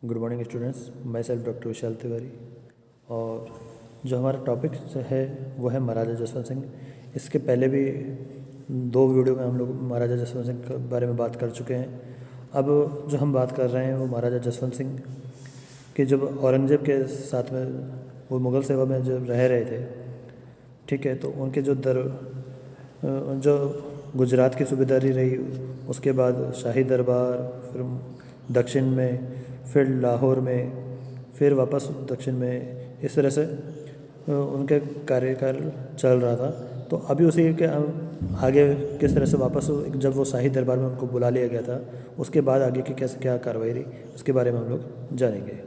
Good morning students, myself doctor Vishal Tiwari. और जो हमारा टॉपिक है वो है महाराजा जसवंत सिंह। इसके पहले भी दो वीडियो में हम लोग महाराजा जसवंत सिंह के बारे में बात कर चुके हैं। अब जो हम बात कर रहे हैं वो महाराजा जसवंत सिंह कि जब औरंगज़ेब के साथ में वो मुग़ल सेवा में जब रह रहे थे, ठीक है, तो उनके जो गुजरात की सूबेदारी रही, उसके बाद शाही दरबार, फिर दक्षिण में, फिर लाहौर में, फिर वापस दक्षिण में, इस तरह से उनके कार्यकाल चल रहा था। तो अभी उसी के आगे किस तरह से वापस जब वो शाही दरबार में उनको बुला लिया गया था, उसके बाद आगे की कैसे क्या कार्रवाई रही, उसके बारे में हम लोग जानेंगे।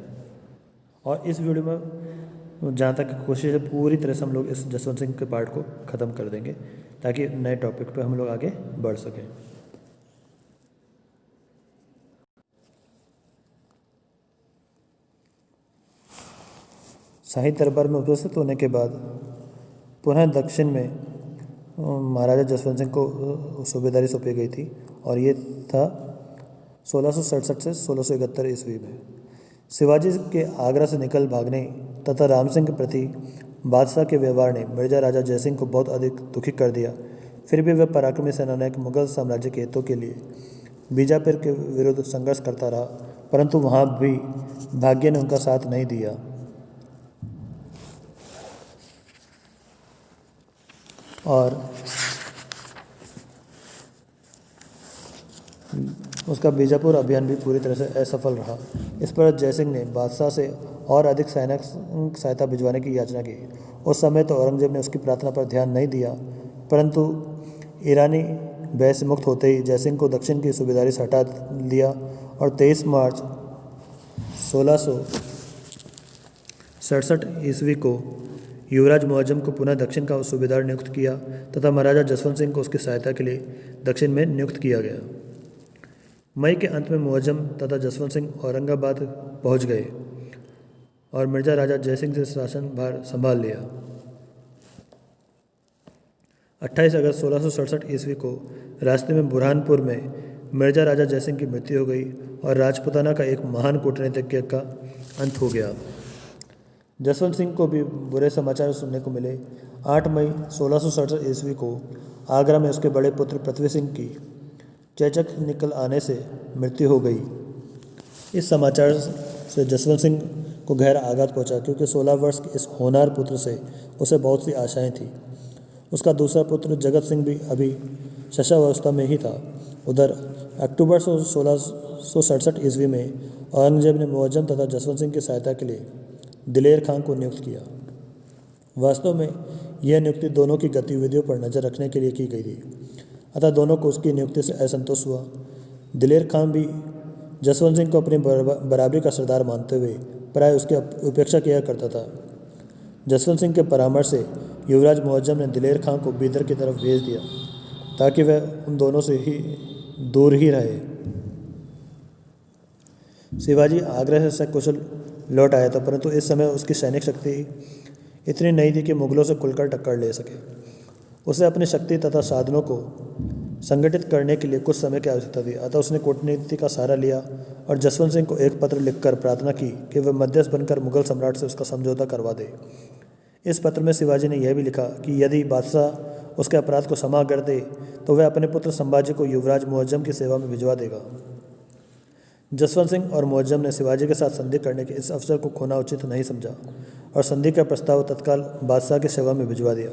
और इस वीडियो में जहाँ तक कोशिश है पूरी तरह से हम लोग इस जसवंत सिंह के पार्ट को ख़त्म कर देंगे ताकि नए टॉपिक पे हम लोग आगे बढ़ सकें। शाही दरबार में उपस्थित होने के बाद पुनः दक्षिण में महाराजा जसवंत सिंह को सूबेदारी सौंपी गई थी और ये था 1667 से 1671 ईस्वी में। शिवाजी के आगरा से निकल भागने तथा राम सिंह के प्रति बादशाह के व्यवहार ने मिर्जा राजा जयसिंह को बहुत अधिक दुखी कर दिया। फिर भी वह पराक्रमी सेनानायक मुगल साम्राज्य के हितों के लिए बीजापुर के विरुद्ध संघर्ष करता रहा, परंतु वहाँ भी भाग्य ने उनका साथ नहीं दिया। और उसका बीजापुर अभियान भी पूरी तरह से असफल रहा। इस पर जयसिंह ने बादशाह से और अधिक सैनिक सहायता भिजवाने की याचना की। उस समय तो औरंगजेब ने उसकी प्रार्थना पर ध्यान नहीं दिया, परंतु ईरानी भय से मुक्त होते ही जयसिंह को दक्षिण की सूबेदारी से हटा लिया और 23 मार्च 1667 ईस्वी को युवराज मुअज्जम को पुनः दक्षिण का सूबेदार नियुक्त किया तथा महाराजा जसवंत सिंह को उसकी सहायता के लिए दक्षिण में नियुक्त किया गया। मई के अंत में मुअज्जम तथा जसवंत सिंह औरंगाबाद पहुंच गए और मिर्जा राजा जयसिंह से शासन भार संभाल लिया। 28 अगस्त 1667 ईस्वी को रास्ते में बुरहानपुर में मिर्जा राजा जयसिंह की मृत्यु हो गई और राजपुताना का एक महान कूटनीतिज्ञ का अंत हो गया। जसवंत सिंह को भी बुरे समाचार सुनने को मिले। 8 मई 1667 ईस्वी को आगरा में उसके बड़े पुत्र पृथ्वी सिंह की चेचक निकल आने से मृत्यु हो गई। इस समाचार से जसवंत सिंह को गहरा आघात पहुंचा, क्योंकि 16 वर्ष के इस होनहार पुत्र से उसे बहुत सी आशाएं थी। उसका दूसरा पुत्र जगत सिंह भी अभी शशावस्था में ही था। उधर अक्टूबर 1667 ईस्वी में औरंगजेब ने मुअज्जम तथा जसवंत सिंह की सहायता के लिए दिलेर खां को नियुक्त किया। वास्तव में यह नियुक्ति दोनों की गतिविधियों पर नज़र रखने के लिए की गई थी, अतः दोनों को उसकी नियुक्ति से असंतोष हुआ। दिलेर खां भी जसवंत सिंह को अपनी बराबरी का सरदार मानते हुए प्राय उसकी उपेक्षा किया करता था। जसवंत सिंह के परामर्श से युवराज मुअज्जम ने दिलेर खां को बीदर की तरफ भेज दिया ताकि वह उन दोनों से ही दूर ही रहे। शिवाजी आगरा से सकुशल लौट आया था, परंतु इस समय उसकी सैनिक शक्ति इतनी नहीं थी कि मुगलों से खुलकर टक्कर ले सके। उसे अपनी शक्ति तथा साधनों को संगठित करने के लिए कुछ समय की आवश्यकता थी, अतः उसने कूटनीति का सहारा लिया और जसवंत सिंह को एक पत्र लिखकर प्रार्थना की कि वह मध्यस्थ बनकर मुगल सम्राट से उसका समझौता करवा दे। इस पत्र में शिवाजी ने यह भी लिखा कि यदि बादशाह उसके अपराध को क्षमा कर दे तो वह अपने पुत्र संभाजी को युवराज मुअज्जम की सेवा में भिजवा देगा। जसवंत सिंह और मुअज्जम ने शिवाजी के साथ संधि करने के इस अवसर को खोना उचित नहीं समझा और संधि का प्रस्ताव तत्काल बादशाह की सेवा में भिजवा दिया।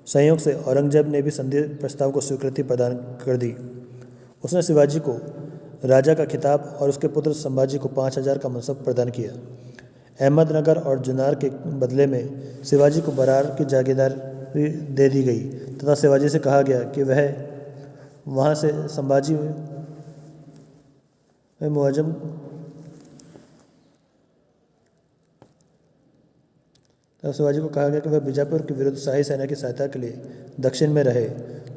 संयोग से औरंगजेब ने भी संधि प्रस्ताव को स्वीकृति प्रदान कर दी। उसने शिवाजी को राजा का खिताब और उसके पुत्र संभाजी को 5000 का मनसब प्रदान किया। अहमदनगर और जुन्नर के बदले में शिवाजी को बरार की जागीरदारी दे दी गई तथा शिवाजी से कहा गया कि वह वहाँ से संभाजी मुअज्जम शिवाजी को कहा गया कि वह बीजापुर के विरुद्ध शाही सेना की सहायता के लिए दक्षिण में रहे।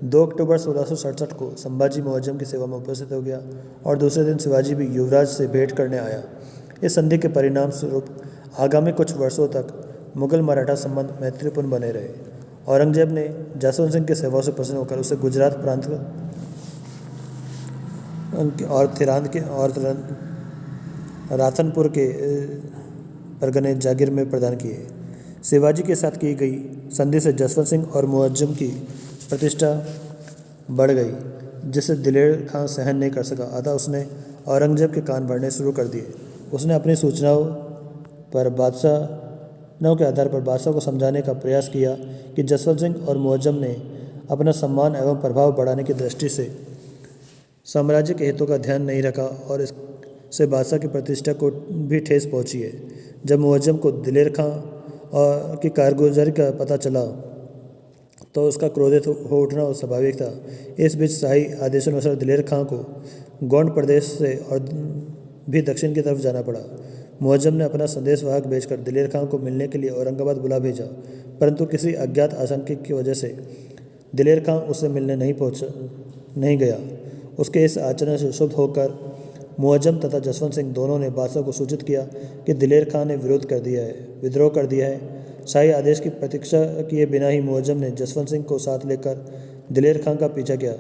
2 अक्टूबर 1667 को संभाजी मुअज्जम की सेवा में उपस्थित हो गया और दूसरे दिन शिवाजी भी युवराज से भेंट करने आया। इस संधि के परिणाम स्वरूप आगामी कुछ वर्षों तक मुगल मराठा संबंध मैत्रीपूर्ण बने रहे। औरंगजेब ने जसवंत सिंह की सेवा से प्रसन्न होकर उसे गुजरात प्रांत और थिरांद के और रातनपुर के परगने जागीर में प्रदान किए। शिवाजी के साथ की गई संधि से जसवंत सिंह और मुअज्जम की प्रतिष्ठा बढ़ गई, जिसे दिलेर खां सहन नहीं कर सका। अतः उसने औरंगजेब के कान भरने शुरू कर दिए। उसने अपनी सूचनाओं के आधार पर बादशाह को समझाने का प्रयास किया कि जसवंत सिंह और मुअज्जम ने अपना सम्मान एवं प्रभाव बढ़ाने की दृष्टि से साम्राज्य के हितों का ध्यान नहीं रखा और इससे बादशाह की प्रतिष्ठा को भी ठेस पहुंची है। जब मुअज्जम को दिलेर खां की कारगुजारी का पता चला तो उसका क्रोधित हो उठना स्वाभाविक था। इस बीच शाही आदेशानुसार दिलेर खां को गोंड प्रदेश से और भी दक्षिण की तरफ जाना पड़ा। मुअज्जम ने अपना संदेशवाहक भेजकर दिलेर खां को मिलने के लिए औरंगाबाद बुला भेजा, परंतु किसी अज्ञात आशंका की वजह से दिलेर खां उससे मिलने नहीं गया। उसके इस आचरण से क्षुब्ध होकर मुअज्जम तथा जसवंत सिंह दोनों ने बादशाह को सूचित किया कि दिलेर खां ने विद्रोह कर दिया है। शाही आदेश की प्रतीक्षा किए बिना ही मुअज्जम ने जसवंत सिंह को साथ लेकर दिलेर खां का पीछा किया।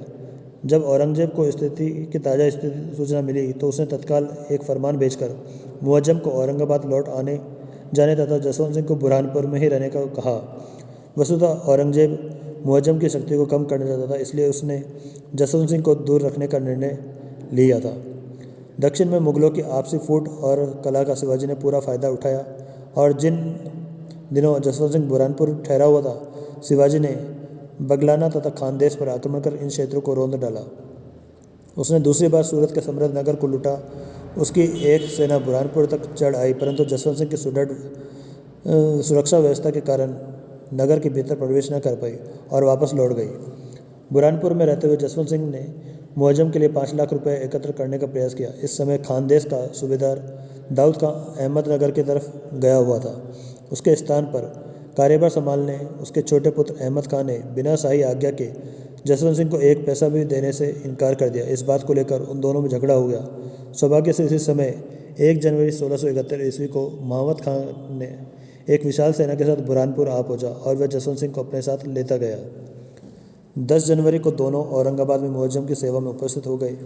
जब औरंगजेब को स्थिति की ताज़ा सूचना मिली तो उसने तत्काल एक फरमान भेजकर मुअज्जम को औरंगाबाद लौट आने जाने तथा जसवंत सिंह को बुरहानपुर में ही रहने का कहा। वस्तुतः औरंगजेब मुअज्जम की शक्ति को कम करना चाहता था, इसलिए उसने जसवंत सिंह को दूर रखने का निर्णय लिया था। दक्षिण में मुगलों की आपसी फूट और कला का शिवाजी ने पूरा फायदा उठाया और जिन दिनों जसवंत सिंह बुरहानपुर ठहरा हुआ था, शिवाजी ने बगलाना तथा खानदेश पर आक्रमण कर इन क्षेत्रों को रौंद डाला। उसने दूसरी बार सूरत के समृद्ध नगर को लूटा। उसकी एक सेना बुरहानपुर तक चढ़ आई, परंतु जसवंत सिंह की सुदृढ़ सुरक्षा व्यवस्था के कारण नगर के भीतर प्रवेश न कर पाई और वापस लौट गई। बुरहानपुर में रहते हुए जसवंत सिंह ने मुअज्जम के लिए 5 लाख रुपए एकत्र करने का प्रयास किया। इस समय खानदेश का सूबेदार दाऊद खां अहमदनगर की तरफ गया हुआ था। उसके स्थान पर कार्यभार संभालने उसके छोटे पुत्र अहमद खां ने बिना शाही आज्ञा के जसवंत सिंह को 1 पैसा भी देने से इनकार कर दिया। इस बात को लेकर उन दोनों में झगड़ा हो गया। सौभाग्य से इसी समय 1 जनवरी 1671 ईस्वी को मोहम्मद खां ने एक विशाल सेना के साथ बुरहानपुर आ पहुंचा और वह जसवंत सिंह को अपने साथ लेता गया। 10 जनवरी को दोनों औरंगाबाद में मुअज्जम की सेवा में उपस्थित हो गए।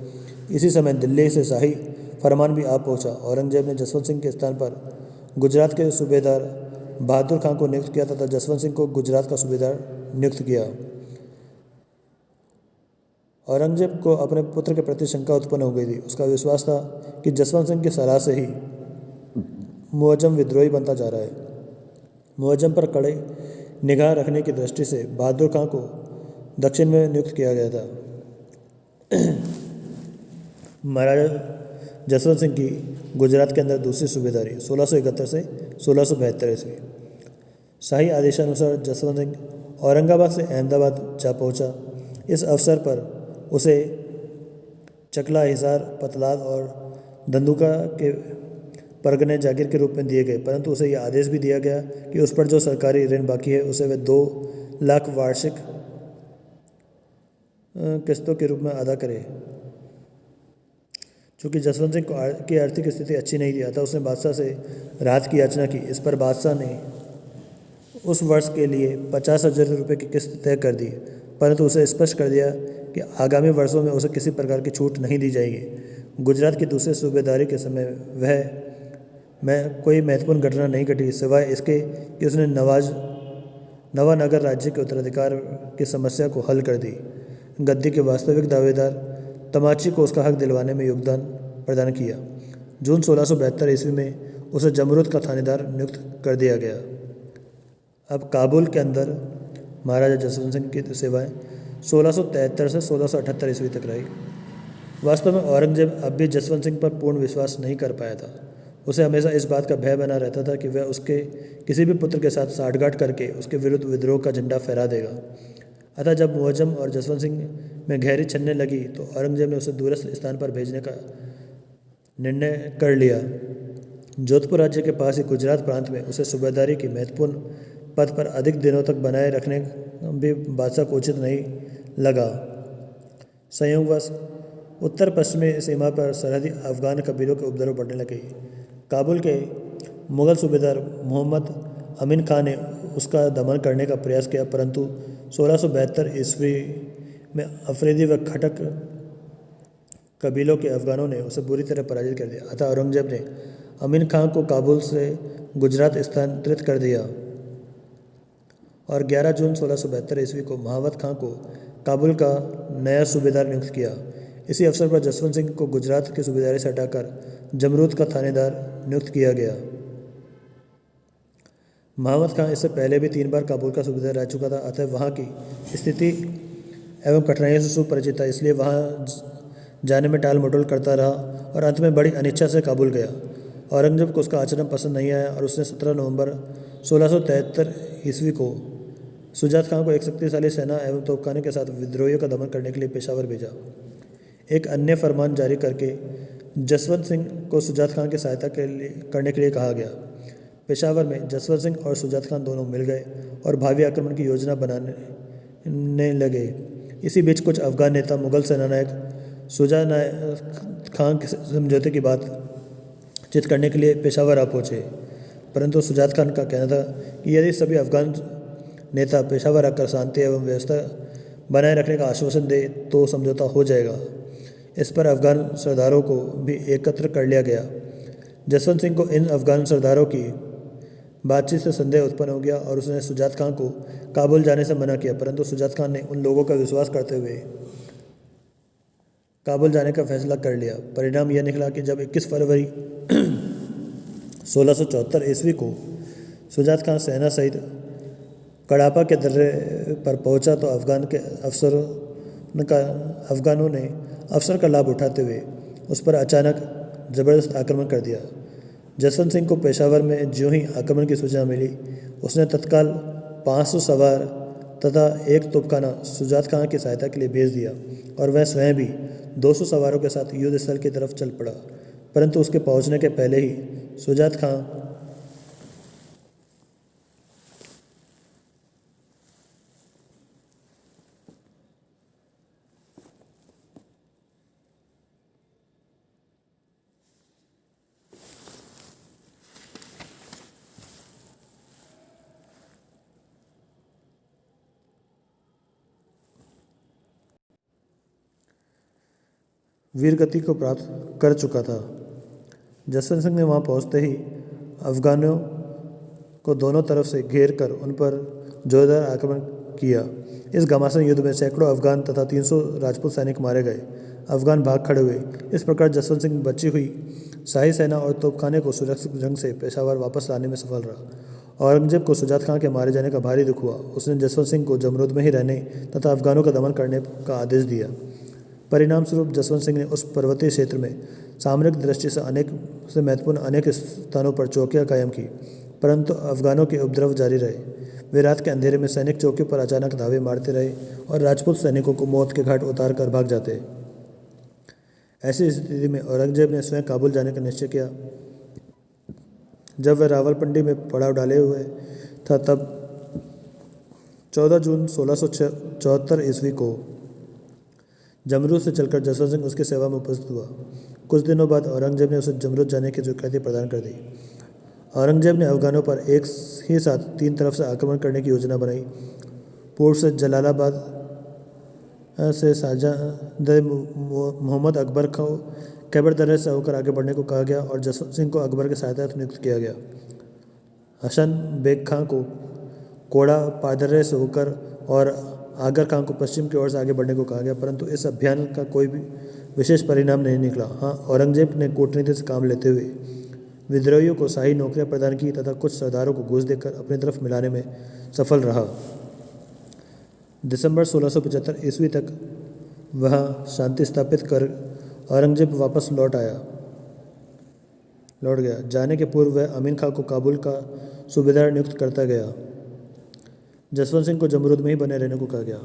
इसी समय दिल्ली से शाही फरमान भी आ पहुंचा। औरंगजेब ने जसवंत सिंह के स्थान पर गुजरात के सूबेदार बहादुर खां को नियुक्त किया तथा जसवंत सिंह को गुजरात का सूबेदार नियुक्त किया। औरंगजेब को अपने पुत्र के प्रति शंका उत्पन्न हो गई थी। उसका विश्वास था कि जसवंत सिंह की सलाह से ही मुअज्जम विद्रोही बनता जा रहा है। मुअज्जम पर कड़े निगाह रखने की दृष्टि से बहादुर खां को दक्षिण में नियुक्त किया गया था। महाराजा जसवंत सिंह की गुजरात के अंदर दूसरी सूबेदारी 1671 से 1672 ईस्वी। शाही आदेशानुसार जसवंत सिंह औरंगाबाद से अहमदाबाद जा पहुंचा। इस अवसर पर उसे चकला, हिसार, पतलाद और धंधुका के परगने जागीर के रूप में दिए गए, परंतु उसे यह आदेश भी दिया गया कि उस पर जो सरकारी ऋण बाकी है उसे वह 2 लाख वार्षिक किस्तों के रूप में अदा करे। चूँकि जसवंत सिंह की आर्थिक स्थिति अच्छी नहीं थी, अतः उसने बादशाह से राहत की याचना की। इस पर बादशाह ने उस वर्ष के लिए 50,000 रुपये की किस्त तय कर दी, परंतु उसे स्पष्ट कर दिया कि आगामी वर्षों में उसे किसी प्रकार की छूट नहीं दी जाएगी। गुजरात की दूसरे सूबेदारी के समय कोई महत्वपूर्ण घटना नहीं घटी, सिवाय इसके कि उसने नवानगर राज्य के उत्तराधिकार की समस्या को हल कर दी। गद्दी के वास्तविक दावेदार तमाची को उसका हक दिलवाने में योगदान प्रदान किया। जून 1672 ईस्वी में उसे जमरूद का थानेदार नियुक्त कर दिया गया। अब काबुल के अंदर महाराजा जसवंत सिंह की सेवाएं 1673 से 1678 ईस्वी तक रही। वास्तव में औरंगजेब अब भी जसवंत सिंह पर पूर्ण विश्वास नहीं कर पाया था। उसे हमेशा इस बात का भय बना रहता था कि वह उसके किसी भी पुत्र के साथ साठगांठ करके उसके विरुद्ध विद्रोह का झंडा फहरा देगा। अतः जब मुअज्जम और जसवंत सिंह में गहरी छनने लगी तो औरंगजेब ने उसे दूरस्थ स्थान पर भेजने का निर्णय कर लिया। जोधपुर राज्य के पास ही गुजरात प्रांत में उसे सूबेदारी की महत्वपूर्ण पद पर अधिक दिनों तक बनाए रखने भी बादशाह को उचित नहीं लगा। संयोगवश उत्तर पश्चिमी सीमा पर सरहदी अफगान कबीलों के उपद्रव बढ़ने लगे। काबुल के मुगल सूबेदार मोहम्मद अमीन खान ने उसका दमन करने का प्रयास किया, परंतु 1672 ईस्वी में अफरीदी व खटक कबीलों के अफगानों ने उसे बुरी तरह पराजित कर दिया। अतः औरंगजेब ने अमीन खां को काबुल से गुजरात स्थानांतरित कर दिया और 11 जून 1672 ईस्वी को महावत खां को काबुल का नया सूबेदार नियुक्त किया। इसी अवसर पर जसवंत सिंह को गुजरात की सूबेदारी से हटाकर जमरूद का थानेदार नियुक्त किया गया। महावत खां इससे पहले भी 3 बार काबुल का सूबेदार रह चुका था, अतः वहाँ की स्थिति एवं कठिनाइयों से सुपरिचित था, इसलिए वहाँ जाने में टाल मटोल करता रहा और अंत में बड़ी अनिच्छा से काबुल गया। औरंगजेब को उसका आचरण पसंद नहीं आया और उसने 17 नवंबर 1673 ईस्वी को सुजात खां को एक शक्तिशाली सेना एवं तोपखाने के साथ विद्रोहियों का दमन करने के लिए पेशावर भेजा। एक अन्य फरमान जारी करके जसवंत सिंह को सुजात खां की सहायता करने के लिए कहा गया। पेशावर में जसवंत सिंह और सुजात खां दोनों मिल गए और भावी आक्रमण की योजना बनाने लगे। इसी बीच कुछ अफगान नेता मुगल सेनानायक सुजात खां के समझौते की बातचीत करने के लिए पेशावर आ पहुँचे, परंतु सुजात खान का कहना था कि यदि सभी अफगान नेता पेशावर आकर शांति एवं व्यवस्था बनाए रखने का आश्वासन दे तो समझौता हो जाएगा। इस पर अफगान सरदारों को भी एकत्र कर लिया गया। जसवंत सिंह को इन अफगान सरदारों की बातचीत से संदेह उत्पन्न हो गया और उसने सुजात खां को काबुल जाने से मना किया, परंतु सुजात खान ने उन लोगों का विश्वास करते हुए काबुल जाने का फैसला कर लिया। परिणाम यह निकला कि जब 21 फरवरी 1674 ईस्वी को सुजात खान सेना सहित कड़ापा के दर्रे पर पहुंचा तो अफगानों ने अवसर का लाभ उठाते हुए उस पर अचानक ज़बरदस्त आक्रमण कर दिया। जसवंत सिंह को पेशावर में ज्यों ही आक्रमण की सूचना मिली, उसने तत्काल 500 सवार तथा एक तोपखाना सुजात खां की सहायता के लिए भेज दिया और वह स्वयं भी 200 सवारों के साथ युद्ध स्थल की तरफ चल पड़ा, परंतु उसके पहुंचने के पहले ही सुजात खां वीरगति को प्राप्त कर चुका था। जसवंत सिंह ने वहां पहुंचते ही अफगानों को दोनों तरफ से घेर कर उन पर जोरदार आक्रमण किया। इस घमासान युद्ध में सैकड़ों अफगान तथा 300 राजपूत सैनिक मारे गए। अफगान भाग खड़े हुए। इस प्रकार जसवंत सिंह बची हुई शाही सेना और तोपखाने को सुरक्षित ढंग से पेशावर वापस लाने में सफल रहा। औरंगजेब को सुजात खां के मारे जाने का भारी दुख हुआ। उसने जसवंत सिंह को जमरूद में ही रहने तथा अफगानों का दमन करने का आदेश दिया। परिणाम स्वरूप जसवंत सिंह ने उस पर्वतीय क्षेत्र में सामरिक दृष्टि से महत्वपूर्ण अनेक स्थानों पर चौकियां कायम की, परंतु अफगानों के उपद्रव जारी रहे। वे रात के अंधेरे में सैनिक चौकियों पर अचानक धावे मारते रहे और राजपूत सैनिकों को मौत के घाट उतार कर भाग जाते। ऐसी स्थिति में औरंगजेब ने स्वयं काबुल जाने का निश्चय किया। जब वह रावलपिंडी में पड़ाव डाले हुए था तब 14 जून 1674 ईस्वी को जमरूद से चलकर जसवंत सिंह उसकी सेवा में उपस्थित हुआ। कुछ दिनों बाद औरंगजेब ने उसे जमरूद जाने की स्वीकृति प्रदान कर दी। औरंगजेब ने अफगानों पर एक ही साथ 3 तरफ से आक्रमण करने की योजना बनाई। पूर्व से जलालाबाद से शाहजहां मोहम्मद अकबर को कैबर दर्रे से होकर आगे बढ़ने को कहा गया और जसवंत सिंह को अकबर के सहायता नियुक्त किया गया। हसन बेग खां को कोड़ा पादर्रे से होकर और आगर खां को पश्चिम की ओर से आगे बढ़ने को कहा गया, परंतु इस अभियान का कोई भी विशेष परिणाम नहीं निकला। हाँ, औरंगजेब ने कूटनीति से काम लेते हुए विद्रोहियों को शाही नौकरियां प्रदान की तथा कुछ सरदारों को घूस देकर अपनी तरफ मिलाने में सफल रहा। दिसंबर 1675 ईस्वी तक वह शांति स्थापित कर औरंगजेब वापस लौट गया। जाने के पूर्व वह अमीन खां को काबुल का सूबेदार नियुक्त करता गया। जसवंत सिंह को जमरूद में ही बने रहने को कहा गया।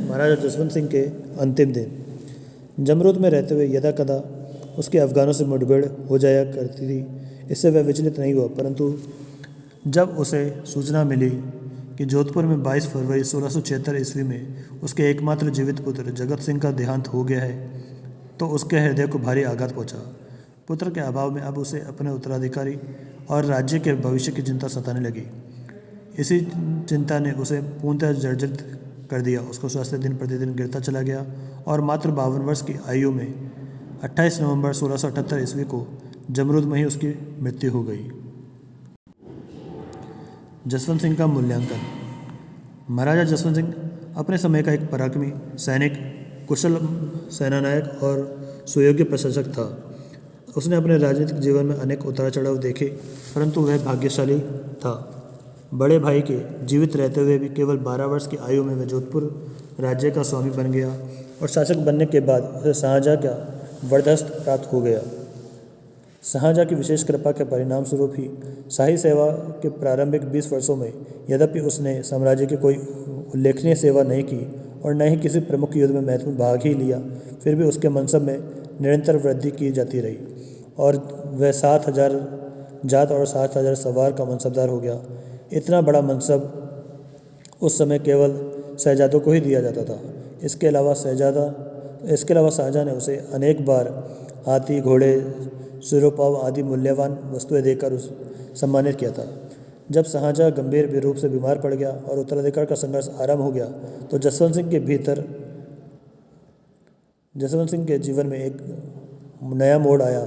महाराजा जसवंत सिंह के अंतिम दिन। जमरूद में रहते हुए यदा कदा उसके अफगानों से मुठभेड़ हो जाया करती थी। इससे वह विचलित नहीं हुआ, परंतु जब उसे सूचना मिली कि जोधपुर में 22 फरवरी 1676 ईस्वी में उसके एकमात्र जीवित पुत्र जगत सिंह का देहांत हो गया है, तो उसके हृदय को भारी आघात पहुंचा। पुत्र के अभाव में अब उसे अपने उत्तराधिकारी और राज्य के भविष्य की चिंता सताने लगी। इसी चिंता ने उसे पूर्णतः जर्जरित कर दिया। उसका स्वास्थ्य दिन प्रतिदिन गिरता चला गया और मात्र 52 वर्ष की आयु में 28 नवंबर 1678 ईस्वी को जमरूद में ही उसकी मृत्यु हो गई। जसवंत सिंह का मूल्यांकन। महाराजा जसवंत सिंह अपने समय का एक पराक्रमी सैनिक, कुशल सेनानायक और सुयोग्य प्रशासक था। उसने अपने राजनीतिक जीवन में अनेक उतार चढ़ाव देखे, परंतु वह भाग्यशाली था। बड़े भाई के जीवित रहते हुए भी केवल 12 वर्ष की आयु में वह जोधपुर राज्य का स्वामी बन गया और शासक बनने के बाद उसे शाहजहाँ का वरदस्त प्राप्त हो गया। शाहजहाँ की विशेष कृपा के परिणाम स्वरूप ही शाही सेवा के प्रारंभिक 20 वर्षों में यद्यपि उसने साम्राज्य की कोई उल्लेखनीय सेवा नहीं की और न ही किसी प्रमुख युद्ध में महत्वपूर्ण भाग ही लिया, फिर भी उसके मनसब में निरंतर वृद्धि की जाती रही और वह 7,000 जात और 7,000 सवार का मनसबदार हो गया। इतना बड़ा मनसब उस समय केवल शहजादों को ही दिया जाता था। इसके अलावा शाहजहाँ ने उसे अनेक बार हाथी, घोड़े, सिरोपाव आदि मूल्यवान वस्तुएं देकर सम्मानित किया था। जब शाहजहाँ गंभीर रूप से बीमार पड़ गया और उत्तराधिकार का संघर्ष आरंभ हो गया तो जसवंत सिंह के जीवन में एक नया मोड़ आया।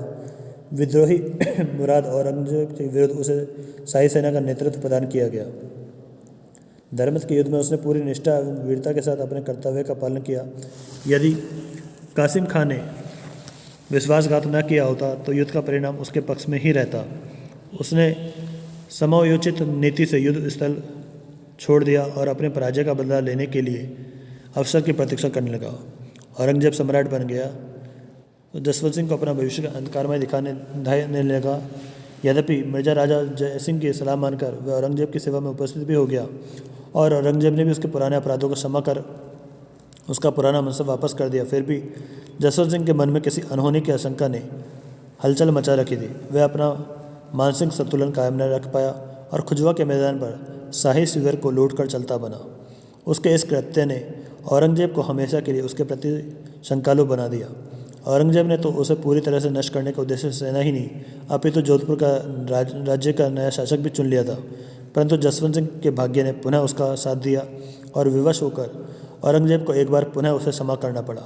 विद्रोही मुराद औरंगजेब के विरुद्ध उसे शाही सेना का नेतृत्व प्रदान किया गया। धर्मत के युद्ध में उसने पूरी निष्ठा एवं वीरता के साथ अपने कर्तव्य का पालन किया। यदि कासिम खान ने विश्वासघात न किया होता तो युद्ध का परिणाम उसके पक्ष में ही रहता। उसने समयोचित नीति से युद्ध स्थल छोड़ दिया और अपने पराजय का बदला लेने के लिए अवसर की प्रतीक्षा करने लगा। औरंगजेब सम्राट बन गया तो जसवंत सिंह को अपना भविष्य का अंधकारमय दिखाने लगा। यद्यपि मिर्जा राजा जय सिंह की सलाह मानकर वह औरंगजेब की सेवा में उपस्थित भी हो गया और औरंगजेब ने भी उसके पुराने अपराधों को क्षमा कर उसका पुराना मनसब वापस कर दिया, फिर भी जसवंत सिंह के मन में किसी अनहोनी की आशंका ने हलचल मचा रखी थी। वह अपना मानसिक संतुलन कायम न रख पाया और खुजवा के मैदान पर शाही शिविर को लूट कर चलता बना। उसके इस कृत्य ने औरंगजेब को हमेशा के लिए उसके प्रति शंकालु बना दिया। औरंगजेब ने तो उसे पूरी तरह से नष्ट करने के उद्देश्य से सेना ही नहीं अपितु जोधपुर का राज्य का नया शासक भी चुन लिया था, परंतु जसवंत सिंह के भाग्य ने पुनः उसका साथ दिया और विवश होकर औरंगजेब को एक बार पुनः उसे क्षमा करना पड़ा।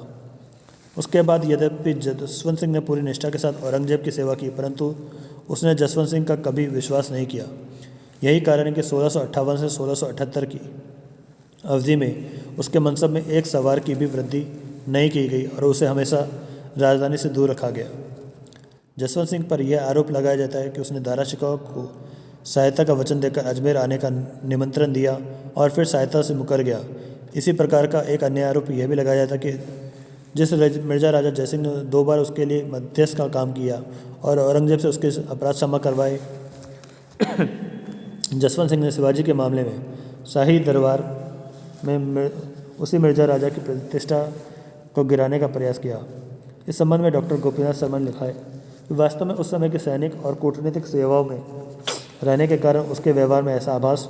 उसके बाद यद्यपि जसवंत सिंह ने पूरी निष्ठा के साथ औरंगजेब की सेवा की, परंतु उसने जसवंत सिंह का कभी विश्वास नहीं किया। यही कारण है कि 1658 से 1678 की अवधि में उसके मनसब में एक सवार की भी वृद्धि नहीं की गई और उसे हमेशा राजधानी से दूर रखा गया। जसवंत सिंह पर यह आरोप लगाया जाता है कि उसने दारा शिकोह को सहायता का वचन देकर अजमेर आने का निमंत्रण दिया और फिर सहायता से मुकर गया। इसी प्रकार का एक अन्य आरोप यह भी लगाया जाता है कि जिस मिर्जा राजा जयसिंह ने 2 बार उसके लिए मध्यस्थ का काम किया और औरंगजेब से उसके अपराध क्षमा करवाए, जसवंत सिंह ने शिवाजी के मामले में शाही दरबार में उसी मिर्जा राजा की प्रतिष्ठा को गिराने का प्रयास किया। इस संबंध में डॉक्टर गोपीनाथ शर्मा ने लिखा है कि वास्तव में उस समय के सैनिक और कूटनीतिक सेवाओं में रहने के कारण उसके व्यवहार में ऐसा आभास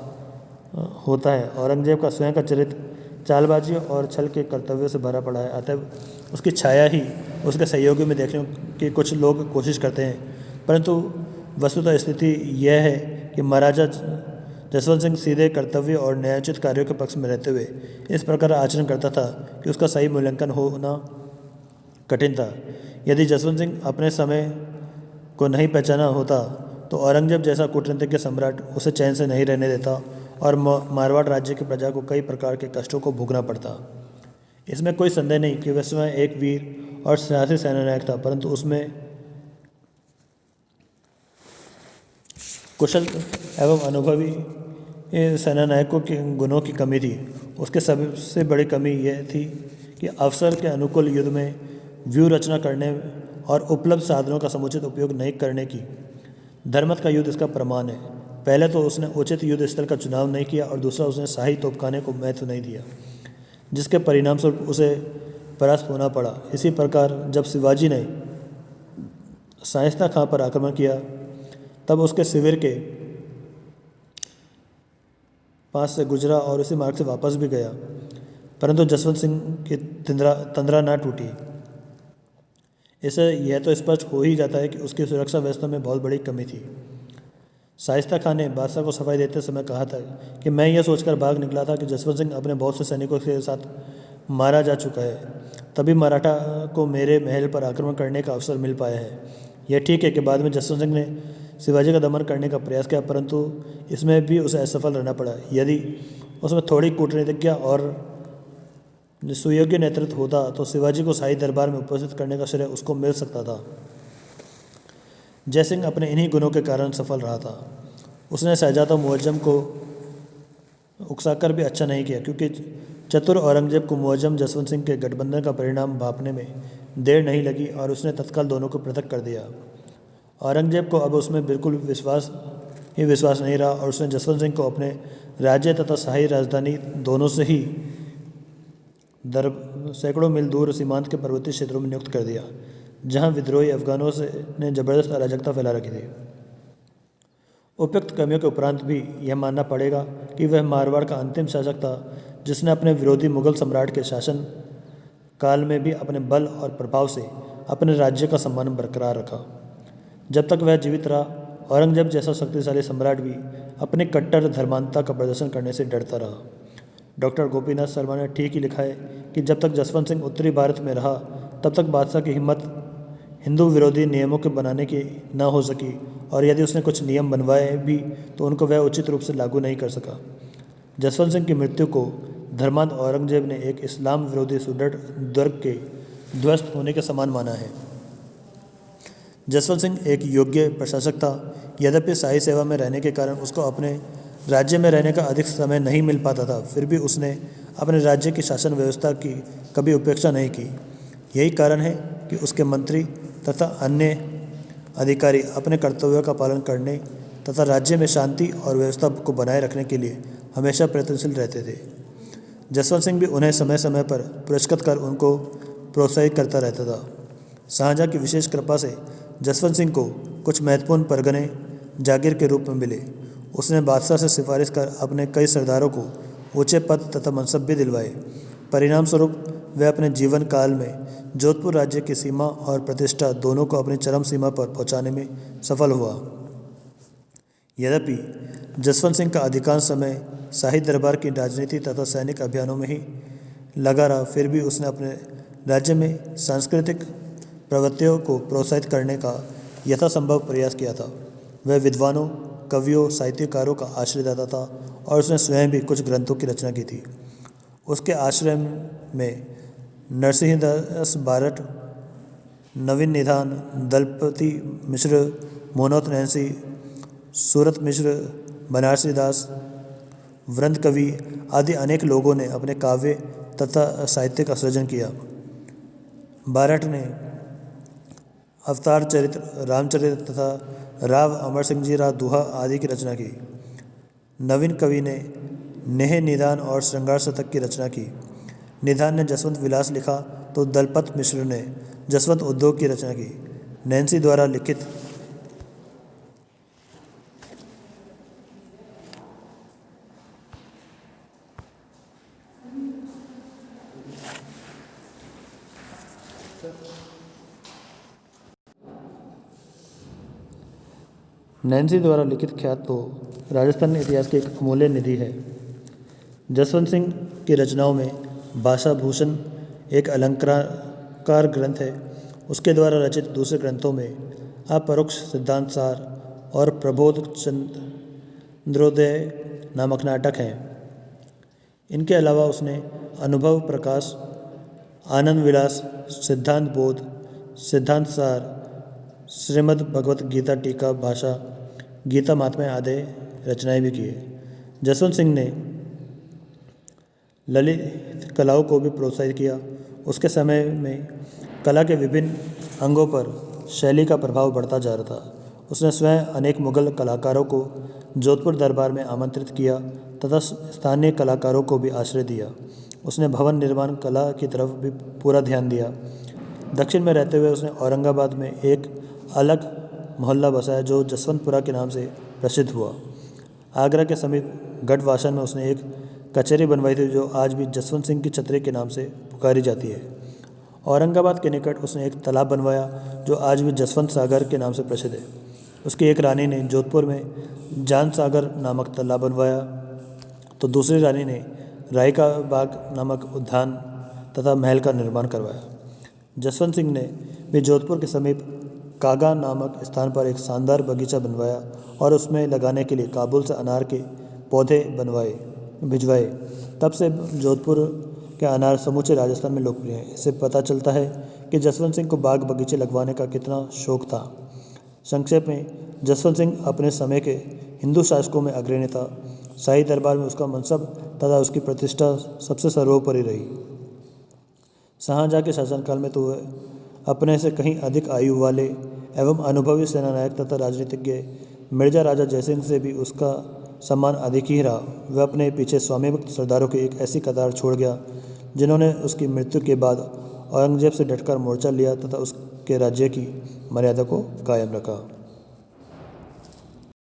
होता है औरंगजेब का स्वयं का चरित्र चालबाजी और छल के कर्तव्यों से भरा पड़ा है। अतः उसकी छाया ही उसके सहयोगी में देखने की कुछ लोग कोशिश करते हैं, परंतु वस्तुतः स्थिति यह है कि महाराजा जसवंत सिंह सीधे कर्तव्य और न्यायोचित कार्यों के पक्ष में रहते हुए इस प्रकार आचरण करता था कि उसका सही मूल्यांकन होना कठिन था। यदि जसवंत सिंह अपने समय को नहीं पहचाना होता तो औरंगजेब जैसा कूटनीतिज्ञ सम्राट उसे चैन से नहीं रहने देता और मारवाड़ राज्य की प्रजा को कई प्रकार के कष्टों को भोगना पड़ता। इसमें कोई संदेह नहीं कि वह स्वयं एक वीर और साहसी सेनानायक था, परंतु उसमें कुशल एवं अनुभवी सेनानायकों के गुणों की कमी थी। उसके सबसे बड़ी कमी यह थी कि अवसर के अनुकूल युद्ध में व्यूह रचना करने और उपलब्ध साधनों का समुचित उपयोग नहीं करने की। धर्मत का युद्ध इसका प्रमाण है। पहले तो उसने उचित युद्ध स्थल का चुनाव नहीं किया और दूसरा उसने शाही तोपखाने को महत्व नहीं दिया, जिसके परिणाम स्वरूप उसे परास्त होना पड़ा। इसी प्रकार जब शिवाजी ने शाइस्ता खां पर आक्रमण किया तब उसके शिविर के पास से गुजरा और उसी मार्ग से वापस भी गया, परंतु जसवंत सिंह की तंद्रा न टूटी। इससे यह तो स्पष्ट हो ही जाता है कि उसकी सुरक्षा व्यवस्था में बहुत बड़ी कमी थी। शाइस्ता खान ने बादशाह को सफाई देते समय कहा था कि मैं यह सोचकर भाग निकला था कि जसवंत सिंह अपने बहुत से सैनिकों के साथ मारा जा चुका है, तभी मराठा को मेरे महल पर आक्रमण करने का अवसर मिल पाया है। यह ठीक है कि बाद में जसवंत सिंह ने शिवाजी का दमन करने का प्रयास किया, परंतु इसमें भी उसे असफल रहना पड़ा। यदि उसमें थोड़ी कूटनीतिज्ञता और सुयोग्य नेतृत्व होता तो शिवाजी को शाही दरबार में उपस्थित करने का श्रेय उसको मिल सकता था। जयसिंह अपने इन्हीं गुणों के कारण सफल रहा था। उसने शहजादा मुअज्जम को उकसाकर भी अच्छा नहीं किया, क्योंकि चतुर औरंगजेब को मुअज्जम जसवंत सिंह के गठबंधन का परिणाम भांपने में देर नहीं लगी और उसने तत्काल दोनों को पृथक कर दिया। औरंगजेब को अब उसमें बिल्कुल विश्वास नहीं रहा और उसने जसवंत सिंह को अपने राज्य तथा शाही राजधानी दोनों से ही सैकड़ों मील दूर सीमांत के पर्वतीय क्षेत्रों में नियुक्त कर दिया, जहां विद्रोही अफगानों ने जबरदस्त अराजकता फैला रखी थी। उपयुक्त कमियों के उपरांत भी यह मानना पड़ेगा कि वह मारवाड़ का अंतिम शासक था जिसने अपने विरोधी मुगल सम्राट के शासन काल में भी अपने बल और प्रभाव से अपने राज्य का सम्मान बरकरार रखा। जब तक वह जीवित रहा, औरंगजेब जैसा शक्तिशाली सम्राट भी अपने कट्टर धर्मांधता का प्रदर्शन करने से डरता रहा। डॉक्टर गोपीनाथ शर्मा ने ठीक ही लिखा है कि जब तक जसवंत सिंह उत्तरी भारत में रहा, तब तक बादशाह की हिम्मत हिंदू विरोधी नियमों के बनाने की न हो सकी, और यदि उसने कुछ नियम बनवाए भी तो उनको वह उचित रूप से लागू नहीं कर सका। जसवंत सिंह की मृत्यु को धर्मांध औरंगजेब ने एक इस्लाम विरोधी सुदृढ़ दुर्ग के ध्वस्त होने के समान माना है। जसवंत सिंह एक योग्य प्रशासक था, यद्यपि शाही सेवा में रहने के कारण उसको अपने राज्य में रहने का अधिक समय नहीं मिल पाता था, फिर भी उसने अपने राज्य की शासन व्यवस्था की कभी उपेक्षा नहीं की। यही कारण है कि उसके मंत्री तथा अन्य अधिकारी अपने कर्तव्यों का पालन करने तथा राज्य में शांति और व्यवस्था को बनाए रखने के लिए हमेशा प्रयत्नशील रहते थे। जसवंत सिंह भी उन्हें समय समय पर पुरस्कृत कर उनको प्रोत्साहित करता रहता था। शाहजहाँ की विशेष कृपा से जसवंत सिंह को कुछ महत्वपूर्ण परगने जागीर के रूप में मिले। उसने बादशाह से सिफारिश कर अपने कई सरदारों को ऊंचे पद तथा मनसब भी दिलवाए। परिणाम स्वरूप वह अपने जीवन काल में जोधपुर राज्य की सीमा और प्रतिष्ठा दोनों को अपनी चरम सीमा पर पहुंचाने में सफल हुआ। यद्यपि जसवंत सिंह का अधिकांश समय शाही दरबार की राजनीति तथा सैनिक अभियानों में ही लगा रहा, फिर भी उसने अपने राज्य में सांस्कृतिक प्रवृत्तियों को प्रोत्साहित करने का यथासंभव प्रयास किया था। वह विद्वानों, कवियों, साहित्यकारों का आश्रयदाता था और उसने स्वयं भी कुछ ग्रंथों की रचना की थी। उसके आश्रय में नरसिंहदास बारट, नवीन निधान, दलपति मिश्र, मोहनोत नैन्सी, सूरत मिश्र, बनारसी दास, वृंद कवि आदि अनेक लोगों ने अपने काव्य तथा साहित्य का सृजन किया। बारट ने अवतार चरित्र, रामचरित्र तथा राव अमर सिंह जी रा दुहा आदि की रचना की। नवीन कवि ने नेह निधान और श्रृंगार शतक की रचना की। निधान ने जसवंत विलास लिखा तो दलपत मिश्र ने जसवंत उद्योग की रचना की। नैन्सी द्वारा लिखित ख्यात तो राजस्थान इतिहास की एक अमूल्य निधि है। जसवंत सिंह की रचनाओं में भाषा भूषण एक अलंकार ग्रंथ है। उसके द्वारा रचित दूसरे ग्रंथों में अपरोक्ष सिद्धांत सार और प्रबोध चंद्रोदय नामक नाटक हैं। इनके अलावा उसने अनुभव प्रकाश, आनंद विलास, सिद्धांत बोध, सिद्धांत सार, श्रीमद् भगवत गीता टीका भाषा, गीता महात्म्य आदि रचनाएं भी की है। जसवंत सिंह ने ललित कलाओं को भी प्रोत्साहित किया। उसके समय में कला के विभिन्न अंगों पर शैली का प्रभाव बढ़ता जा रहा था। उसने स्वयं अनेक मुगल कलाकारों को जोधपुर दरबार में आमंत्रित किया तथा स्थानीय कलाकारों को भी आश्रय दिया। उसने भवन निर्माण कला की तरफ भी पूरा ध्यान दिया। दक्षिण में रहते हुए उसने औरंगाबाद में एक अलग मोहल्ला बसाया जो जसवंतपुरा के नाम से प्रसिद्ध हुआ। आगरा के समीप गढ़वासन में उसने एक कचहरी बनवाई थी जो आज भी जसवंत सिंह की छतरी के नाम से पुकारी जाती है। औरंगाबाद के निकट उसने एक तालाब बनवाया जो आज भी जसवंत सागर के नाम से प्रसिद्ध है। उसकी एक रानी ने जोधपुर में जान सागर नामक तालाब बनवाया तो दूसरी रानी ने राय का बाग नामक उद्यान तथा महल का निर्माण करवाया। जसवंत सिंह ने भी जोधपुर के समीप कागा नामक स्थान पर एक शानदार बगीचा बनवाया और उसमें लगाने के लिए काबुल से अनार के पौधे भिजवाए। तब से जोधपुर के अनार समूचे राजस्थान में लोकप्रिय हैं। इससे पता चलता है कि जसवंत सिंह को बाग बगीचे लगवाने का कितना शौक था। संक्षेप में, जसवंत सिंह अपने समय के हिंदू शासकों में अग्रणी था। शाही दरबार में उसका मनसब तथा उसकी प्रतिष्ठा सबसे सर्वोपरि रही। शाहजहाँ के शासनकाल में तो वह अपने से कहीं अधिक आयु वाले एवं अनुभवी सेनानायक तथा राजनीतिज्ञ मिर्जा राजा जयसिंह से भी उसका सम्मान अधिक ही रहा। वह अपने पीछे स्वामीभक्त सरदारों की एक ऐसी कतार छोड़ गया जिन्होंने उसकी मृत्यु के बाद औरंगजेब से डटकर मोर्चा लिया तथा उसके राज्य की मर्यादा को कायम रखा।